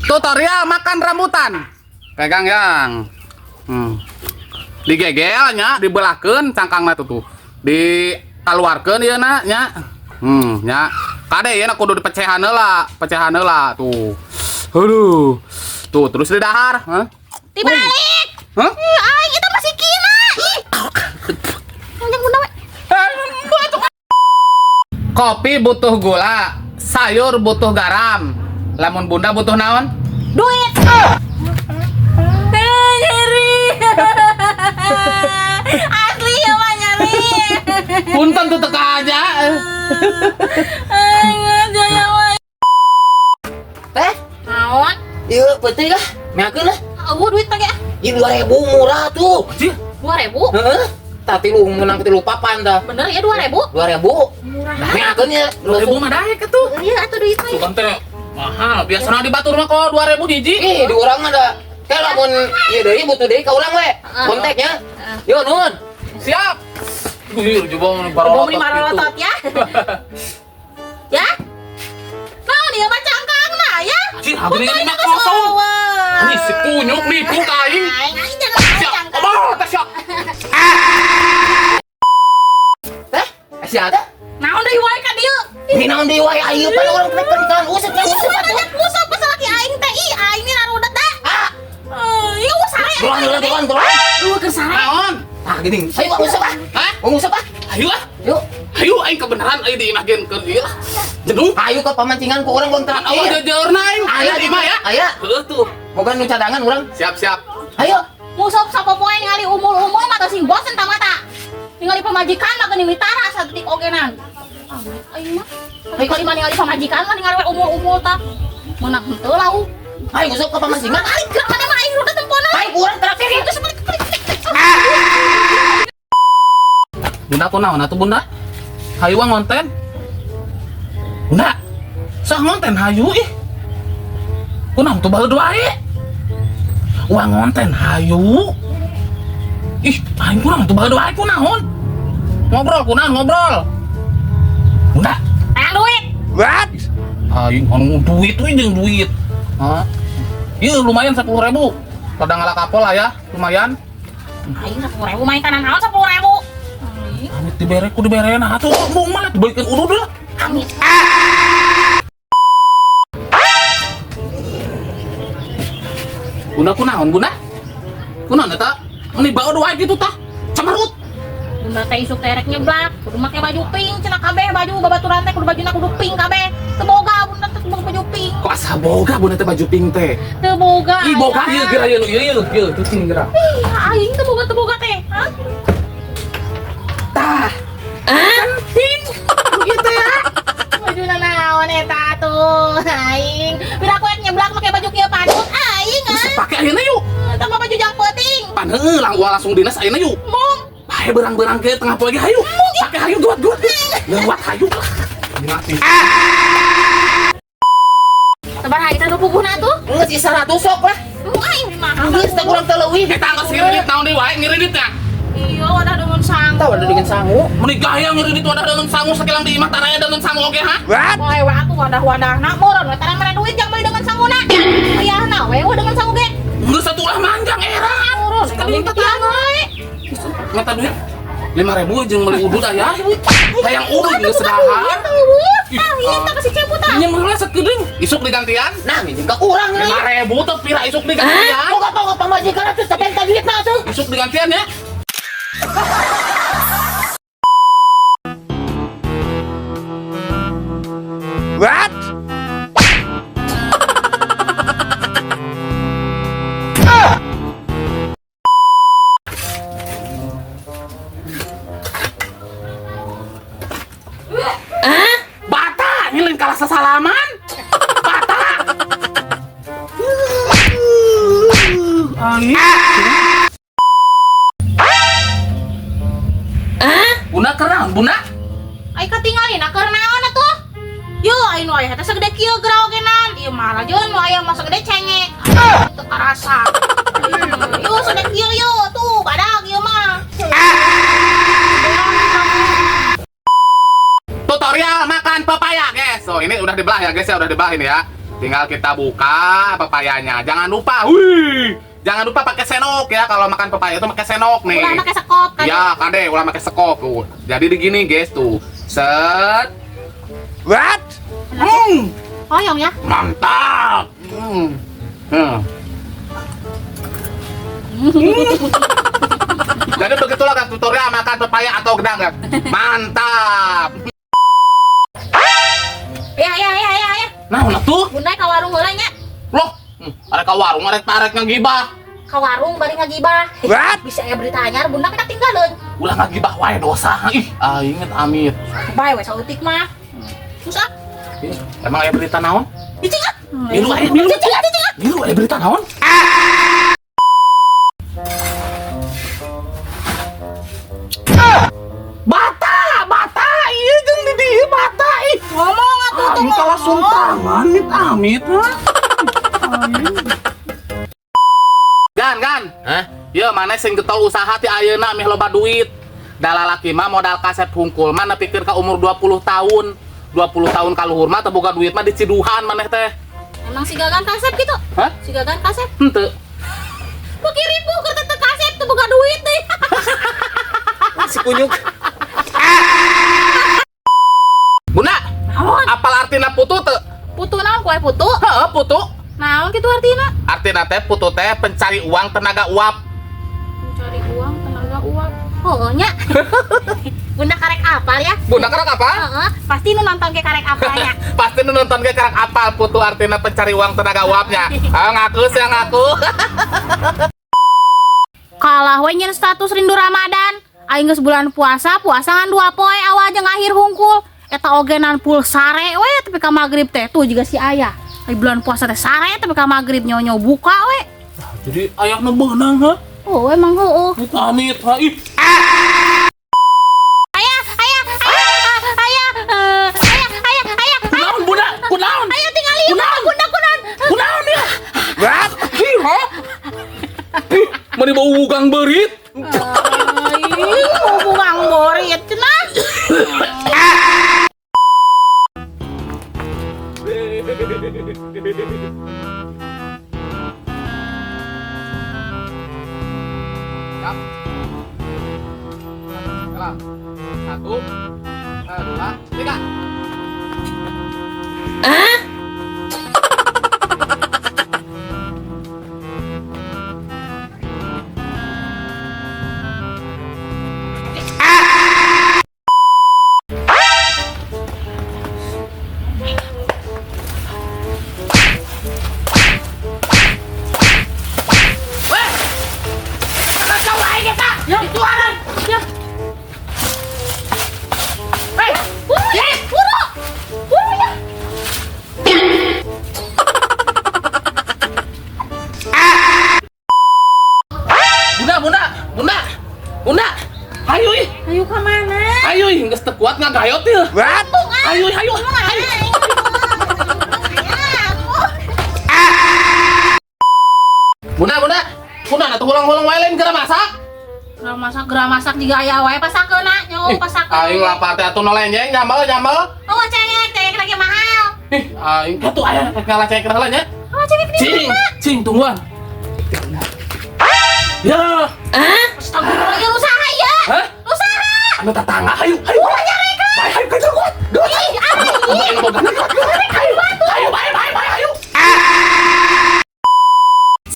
Tutorial makan rambutan. Pegang yang. Digegelnya, dibelahkeun cangkangna tuh. Dikeluarkeun ieu na nya. Nya. Kade ieu na kudu dipecahan heula, tuh. Aduh. Tuh, terus di dahar, Dibalik. Hah? Aing eta masih kina. Ih. Anjing bunda we. Kopi butuh gula, sayur butuh garam. Lamun bunda butuh naon? Duit. Nyeri. Asli ya mah nyeri. Punten tuh teka aja. Jaya mah. Teh, Naon? ieu peuting lah, meakeun lah. Gua duit teh ya. Ieu 2000 murah tuh. 2000. Heeh. Tah tilu menang tilu papan dah. Bener ya 2000? 2000. Murah. Meakeun ya. 2000 mah daek atuh. Iya atuh duit teh. Tuh kan teh mahal. Biasana di batur mah kok 2000 hiji. Ih, di urang mah da. Kayak lamun ieu deui butuh deui ka urang we. Kontaknya. Yo nun. Siap. Wih, coba Bom 5 rotot ya. Ya? Naon ieu mah cangkangna ya? Cih, harganya 5 kosong. Ini si kunyuk nipu kain. Aing jangan Siap. cangkang. Oh, teh siap. Teh, sia teh. Naon deui wae ka dieu? Ini naon deui wae ayeuna pan urang teh kan usap Usap usap pas laki aing teh ih aing ini narudat da. Ah, Ieu sare. tuan. Lu keur sare. Naon? Ah, gini. Ayo Pak usap ah. Hah? Usap ah. Ayo lah. Yuk. Ayo aing kebenaran aing diimahkeun ieu lah. Jenuh. Ayo ke pamancingan ku urang kontrak. Awas jajarna aing. Aya di mah ya. Aya. Heuh tuh. Moga nu cadangan urang. Siap. Ayo. Musop sapopoe ningali umul-umul mah teh sing bosen tah mata. Ningali pamajikan mah geuning mitara saeutik ogenan. Aing mah. Tapi kali mah ningali pamajikan mah ningali we umul-umul tah. Meunang henteu lah. Ayo usap ke pamancingan. Aing keur mana mah aing rudat tempona. Ayo urang traktir. Geus balik. Bunda kunaon atuh bunda? Hayu wang ngonten. Bunda. Sah ngonten hayu ih. Kunaon tuh baheud wae. Wang ngonten hayu. Ih, aing kurang tuh baheud wae kunaon? Ngobrol. Bunda. Aya duit. What? Aing anu duit we jeung duit. Hah? Ieu lumayan 10.000. Pada ngalakapol lah ya, lumayan. Aing 10.000 main kanan naon 10.000. Amit dibere ku dibere nah atuh bung mah dibalikin udud lah. Amit. Bunda kunaon bunda? Kunaon eta? Meni baeud wae gitu tah. Camarut. Bunda teh isuk terek nyeblak, kudu make baju pink, cenah kabeh baju babaturan teh kudu bajuna kudu pink kabeh. Teu boga bunda teh kudu baju pink. Kok asa boga bunda teh baju pink teh? Teu boga. Ih boga ieu geura ieu tuh cing geura. Ih, aing teu boga teh. Hah? Tah. Pink. Gitu ya. Bajuna naon eta tuh? Aing. Bira aku nyeblak make baju kieu padut. Aing Bisa ah. pake ayeuna yuk. Eta mah baju jang peuting. Pan heuh langsung dinas ayeuna yuk. Mung. Haye berang-berang ke tengah poe ge hayu. Pake hayu guat. Lewat hayu lah. Mati. Tebar hari teh puguhna tuh. Geus sisa 100 sok lah. Aing di mana? Geus teh kurang teu leuwih. Kita angkat ngiridit naon deui wae ngiridit ya. Iya, wadah dengan sang. Tahu ada dengan sangu. Meni gaya ngiridit wadah dengan sangu sakilang di imah taraya dengan sangu oge ha? Wae wae atuh wadah-wadahna meureun we tarang mere duit jang beli dengan sanguna. Ayahna we dengan sangu ge. Geus satu ulah manjang era. Meureun sekali tetian we. Mata duit 5.000 jeung meuli udud aya. Hayang udud geus sedahar. Iya tak kasih cebut ah. Nya mah leset geudeung. Isuk digantian. Nah, ini ka urang nih. 5.000 teh pira isuk digantian. Moga pamajikan atuh teh teh duitna atuh. Isuk digantian ya. What? Bata, nyelin kalah sesalaman. Bata. Bunda kenaon, Bunda? Ai katingalin keur naon atuh? Yo, ai nu aya teh sagede kieu graogenan. Ieu mah lajeun nu aya mah sagede cengek. Teu karasa. Yo sagede kieu yo, tuh badag ieu mah. Tutorial makan pepaya, guys. So, ini udah dibelah ya, guys ya, udah dibelah ini ya. tinggal kita buka pepayanya. Jangan lupa, wih, jangan lupa pakai senok ya. Kalau makan pepaya itu pakai senok nih. Ulah pakai sekop kan. Iya, kade, ulah pakai sekop tuh. Jadi begini guys tuh, set, what? Oyong ya. Mantap. Jadi begitulah guys tutorial makan pepaya atau gedang guys. Mantap. Ya. Nah, ulah tuh. Bunda ka warung heula nya. Loh, ada ka warung, ada parek ngagibah. Ka warung bari ngagibah. What? Bisa aya berita anyar bunda kita tinggalin. Ulah ngagibah wae dosa. Ih, inget amit. Bae we sautik mah. Terus ah. Emang aya berita naon? Cicing ah. Milu aya berita naon? Bata, iya jeung di dieu bata ih. Ngomong atuh tuh. Kita langsung tangan amit. Gan. Hah? Ieu maneh sing getol usaha ti ayeuna meh loba duit. Da lalaki mah modal kaset hungkul mah nepikeun ka umur 20 tahun. 20 tahun kaluhur mah teu boga duit mah diciduhan maneh teh. Emang si gagan kasep gitu? Hah? Si gagan kasep? Henteu. Pakai ribu ke tete kasep tuh buka duit deh. Si kunyuk. Bunda, Naon? apal artina putu teu? Putu naon kue putu? Heeh, putu. Naon gitu artinya? Artina teh putu teh pencari uang tenaga uap. Mencari uang, tenaga uang. Oh nya. Bunda karek apal ya? Bunda karek apa? Heeh, pasti nu nonton ke karek apalnya. Pasti nu nonton ge karek apal putu artina pencari uang tenaga uapnya. Ayo ngaku sih ngaku. Kalah we nyen status rindu Ramadan. Aing geus bulan puasa ngan 2 poe awal jeung akhir hungkul. Eta ogenan pul sare we tapi ka magrib teh tuh juga si ayah. Ai bulan puasa teh sare tapi ka magrib nyonyo buka we. Jadi ayahna beunang ha? Oh emang heueuh. Amit ha ih. Ayah. Kunaon Bunda? Kunaon? Ayo tinggal ieu bunda kunaon? Kunaon ya? What? Ih, ha? Ih, meni bau bugang beurit. Mau buang borit cenah. Siap. Jalan. 1, 2, 3. Ya, tuaran. Ya. Buru ya. Buru ya. Bunda. Hayu ih. Ayo ke mana? Hayu ih, geus teu kuat ngagayot ieu. What? Hayu. Bunda atuh ulang-ulang wae lain geura masak. Gerah masak juga aya wae pasakeuna, nyawa pasakeuna. Aing lapar teh atuh nolenjeng nyambel. Oh, cengek lagi mahal. Ih, aing atuh aya ngalah cengek heula nya. Oh, cengek di mana? Cing tungguan. Ya, Astagfirullah, ya usaha ya. hah? Usaha. Anu tatangga, hayu. Bae, hayu kejar kuat. Ih, ah. Aing boga. Hayu.